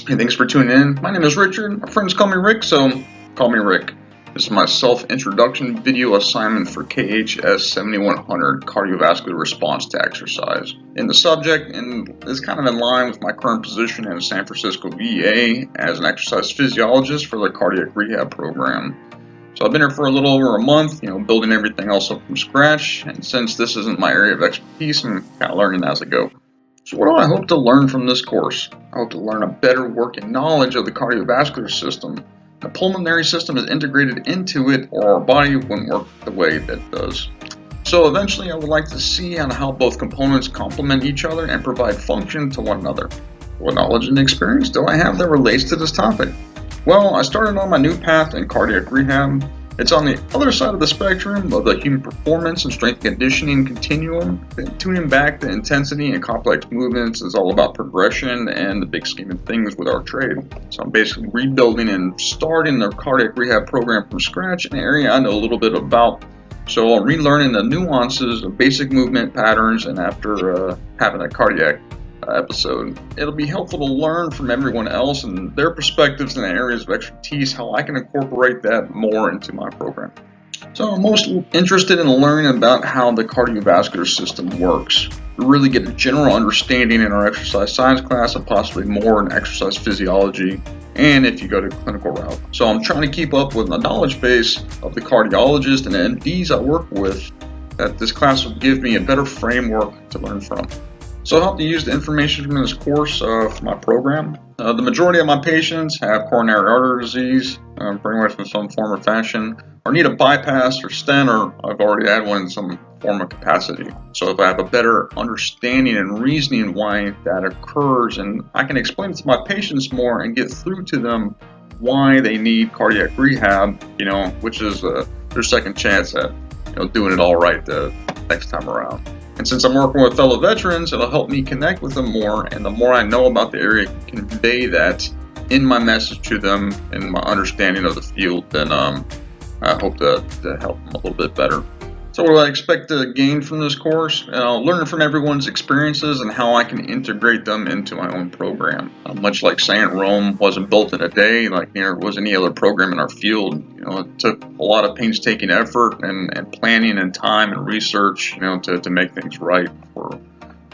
Hey, thanks for tuning in. My name is Richard. My friends call me Rick, so call me Rick. This is my self-introduction video assignment for khs7100 cardiovascular response to exercise. In the subject, and is kind of in line with my current position in San Francisco VA as an exercise physiologist for the cardiac rehab program. So I've been here for a little over a month, building everything else up from scratch. And since this isn't my area of expertise, I'm kind of learning as I go. So what do I hope to learn from this course? I hope to learn a better working knowledge of the cardiovascular system. The pulmonary system is integrated into it, or our body wouldn't work the way that it does. So eventually I would like to see how both components complement each other and provide function to one another. What knowledge and experience do I have that relates to this topic? Well, I started on my new path in cardiac rehab. It's on the other side of the spectrum of the human performance and strength conditioning continuum. Tuning back the intensity and complex movements is all about progression and the big scheme of things with our trade. So I'm basically rebuilding and starting the cardiac rehab program from scratch in an area I know a little bit about. So I'm relearning the nuances of basic movement patterns, and after having a cardiac episode, it'll be helpful to learn from everyone else and their perspectives and areas of expertise, how I can incorporate that more into my program. So I'm most interested in learning about how the cardiovascular system works. We really get a general understanding in our exercise science class and possibly more in exercise physiology and if you go to clinical route. So I'm trying to keep up with the knowledge base of the cardiologists and MDs I work with, that this class will give me a better framework to learn from. So I hope to use the information from this course for my program. The majority of my patients have coronary artery disease, pretty much in some form or fashion, or need a bypass or stent, or I've already had one in some form of capacity. So if I have a better understanding and reasoning why that occurs, and I can explain it to my patients more and get through to them why they need cardiac rehab, which is their second chance at doing it all right the next time around. And since I'm working with fellow veterans, it'll help me connect with them more, and the more I know about the area, I can convey that in my message to them and my understanding of the field, then I hope to help them a little bit better. So what do I expect to gain from this course? Learning from everyone's experiences and how I can integrate them into my own program. Much like saying Rome wasn't built in a day, like there was any other program in our field. It took a lot of painstaking effort and planning and time and research, to make things right for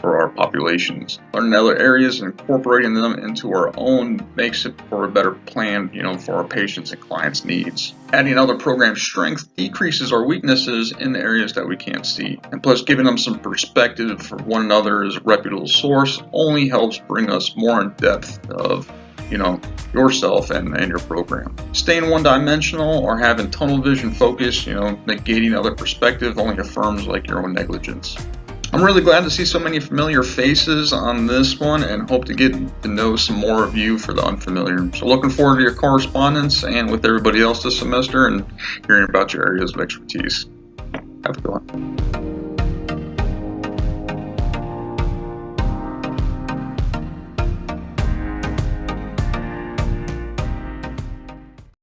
our populations. Learning other areas and incorporating them into our own makes it for a better plan, for our patients' and clients' needs. Adding other program strength decreases our weaknesses in the areas that we can't see. And plus, giving them some perspective from one another as a reputable source only helps bring us more in depth of yourself and your program. Staying one-dimensional or having tunnel vision focus, negating other perspective only affirms your own negligence. I'm really glad to see so many familiar faces on this one and hope to get to know some more of you for the unfamiliar. So looking forward to your correspondence and with everybody else this semester and hearing about your areas of expertise. Have a good one.